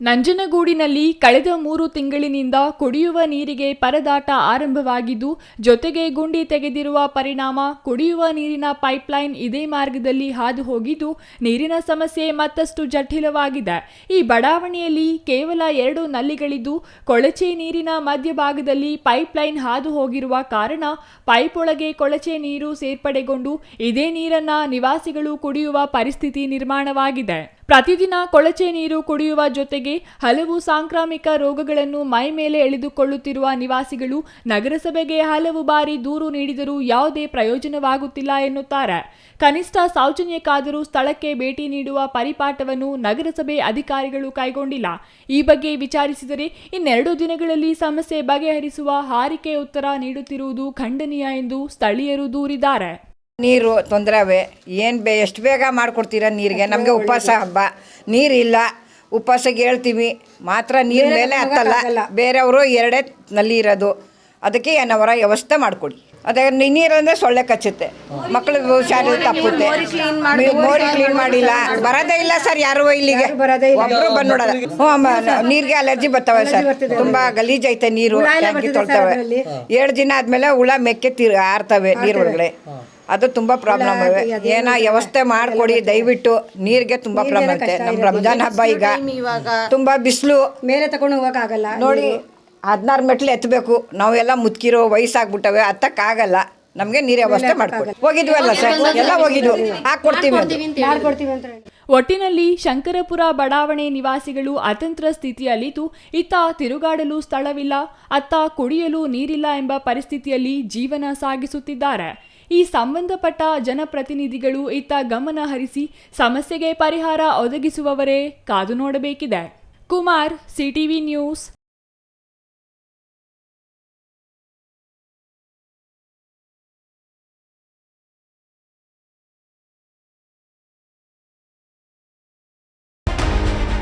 ನಂಜನಗೂಡಿನಲ್ಲಿ ಕಳೆದ 3 ತಿಂಗಳಿನಿಂದ ಕುಡಿಯುವ ನೀರಿಗೆ ಪರದಾಟ ಆರಂಭವಾಗಿದ್ದು, ಜೊತೆಗೆ ಗುಂಡಿ ತೆಗೆದಿರುವ ಪರಿಣಾಮ ಕುಡಿಯುವ ನೀರಿನ ಪೈಪ್ಲೈನ್ ಇದೇ ಮಾರ್ಗದಲ್ಲಿ ಹಾದು ಹೋಗಿದ್ದು, ನೀರಿನ ಸಮಸ್ಯೆ ಮತ್ತಷ್ಟು ಜಟಿಲವಾಗಿದೆ. ಈ ಬಡಾವಣೆಯಲ್ಲಿ ಕೇವಲ 2 ನಲ್ಲಿಗಳಿದ್ದು, ಕೊಳಚೆ ನೀರಿನ ಮಧ್ಯಭಾಗದಲ್ಲಿ ಪೈಪ್ಲೈನ್ ಹಾದು ಹೋಗಿರುವ ಕಾರಣ ಪೈಪ್ ಒಳಗೆ ಕೊಳಚೆ ನೀರು ಸೇರ್ಪಡೆಗೊಂಡು ಇದೇ ನೀರನ್ನ ನಿವಾಸಿಗಳು ಕುಡಿಯುವ ಪರಿಸ್ಥಿತಿ ನಿರ್ಮಾಣವಾಗಿದೆ. ಪ್ರತಿದಿನ ಕೊಳಚೆ ನೀರು ಕುಡಿಯುವ ಜೊತೆಗೆ ಹಲವು ಸಾಂಕ್ರಾಮಿಕ ರೋಗಗಳನ್ನು ಮೈ ಮೇಲೆ ಎಳೆದುಕೊಳ್ಳುತ್ತಿರುವ ನಿವಾಸಿಗಳು ನಗರಸಭೆಗೆ ಹಲವು ಬಾರಿ ದೂರು ನೀಡಿದರೂ ಯಾವುದೇ ಪ್ರಯೋಜನವಾಗುತ್ತಿಲ್ಲ ಎನ್ನುತ್ತಾರೆ. ಕನಿಷ್ಠ ಸೌಜನ್ಯಕ್ಕಾದರೂ ಸ್ಥಳಕ್ಕೆ ಭೇಟಿ ನೀಡುವ ಪರಿಪಾಠವನ್ನು ನಗರಸಭೆ ಅಧಿಕಾರಿಗಳು ಕೈಗೊಂಡಿಲ್ಲ. ಈ ಬಗ್ಗೆ ವಿಚಾರಿಸಿದರೆ 2 ದಿನಗಳಲ್ಲಿ ಸಮಸ್ಯೆ ಬಗೆಹರಿಸುವ ಹಾರಿಕೆ ಉತ್ತರ ನೀಡುತ್ತಿರುವುದು ಖಂಡನೀಯ ಎಂದು ಸ್ಥಳೀಯರು ದೂರಿದ್ದಾರೆ. ನೀರು ತೊಂದರೆ ಎಷ್ಟು ಬೇಗ ಮಾಡಿಕೊಡ್ತೀರಾ ನೀರಿಗೆ? ನಮಗೆ ಉಪವಾಸ ಹಬ್ಬ, ನೀರಿಲ್ಲ, ಉಪವಾಸಕ್ಕೆ ಹೇಳ್ತೀವಿ ಮಾತ್ರ ನೀರು ಮೇಲೆ ಹತ್ತಲ್ಲ. ಬೇರೆಯವರು 2 ನಲ್ಲಿ ಇರೋದು, ಅದಕ್ಕೆ ಏನವರ ವ್ಯವಸ್ಥೆ ಮಾಡಿಕೊಡಿ. ಅದೇ ನೀರಂದರೆ ಸೊಳ್ಳೆ ಕಚ್ಚುತ್ತೆ, ಮಕ್ಕಳಿಗೆ ಹುಷಾರು ತಪ್ಪುತ್ತೆ. ಮೋರಿ ಕ್ಲೀನ್ ಮಾಡಿಲ್ಲ, ಬರೋದೇ ಇಲ್ಲ ಸರ್ ಯಾರು ಇಲ್ಲಿಗೆ, ಒಬ್ಬರು ಬಂದು ನೋಡಲ್ಲ. ನೀರಿಗೆ ಅಲರ್ಜಿ ಬರ್ತವೆ ಸರ್, ತುಂಬ ಗಲೀಜ್ ಐತೆ ನೀರು, ಟ್ಯಾಂಕಿ ತೊಳ್ತವೆ. 7 ದಿನ ಆದಮೇಲೆ ಹುಳ ಮೆಕ್ಕೆ ಆರ್ತವೆ ನೀರು ಒಳಗಡೆ. ಅದು ತುಂಬ ಪ್ರಾಬ್ಲಮ್ ಇವೆ. ಏನೋ ವ್ಯವಸ್ಥೆ ಮಾಡಿಕೊಡಿ ದಯವಿಟ್ಟು. ನೀರಿಗೆ ತುಂಬ ಪ್ರಾಬ್ಲಮ್ ಐತೆ. ನಮ್ಮ ರಂಜಾನ್ ಹಬ್ಬ ಈಗ ತುಂಬ ಬಿಸಿಲು, ಮೇಲೆ ತಗೊಂಡು ಹೋಗೋಕ್ಕಾಗಲ್ಲ ನೋಡಿ. 16 ಮೆಟ್ಲು ಎತ್ತಬೇಕು. ನಾವೆಲ್ಲ ಮುದುಕಿರೋ ವಯಸ್ಸಾಗ್ಬಿಟ್ಟವೆ, ಹತ್ತಕ್ಕಾಗಲ್ಲ. ನಮಗೆ ನೀರು ವ್ಯವಸ್ಥೆ ಮಾಡ್ಕೊಡಿ. ಹೋಗಿದ್ವಲ್ಲ ಸರ್, ಎಲ್ಲ ಹೋಗಿದ್ವು, ಹಾಕ್ಕೊಡ್ತೀವಿ ಅಂತ. ಒಟ್ಟಿನಲ್ಲಿ ಶಂಕರಪುರ ಬಡಾವಣೆ ನಿವಾಸಿಗಳು ಅತಂತ್ರ ಸ್ಥಿತಿಯಲ್ಲಿದ್ದು, ಇತ್ತ ತಿರುಗಾಡಲು ಸ್ಥಳವಿಲ್ಲ, ಅತ್ತ ಕುಡಿಯಲು ನೀರಿಲ್ಲ ಎಂಬ ಪರಿಸ್ಥಿತಿಯಲ್ಲಿ ಜೀವನ ಸಾಗಿಸುತ್ತಿದ್ದಾರೆ. ಈ ಸಂಬಂಧಪಟ್ಟ ಜನಪ್ರತಿನಿಧಿಗಳು ಇತ್ತ ಗಮನ ಹರಿಸಿ ಸಮಸ್ಯೆಗೆ ಪರಿಹಾರ ಒದಗಿಸುವವರೇ ಕಾದು ನೋಡಬೇಕಿದೆ. Kumar, CTV news.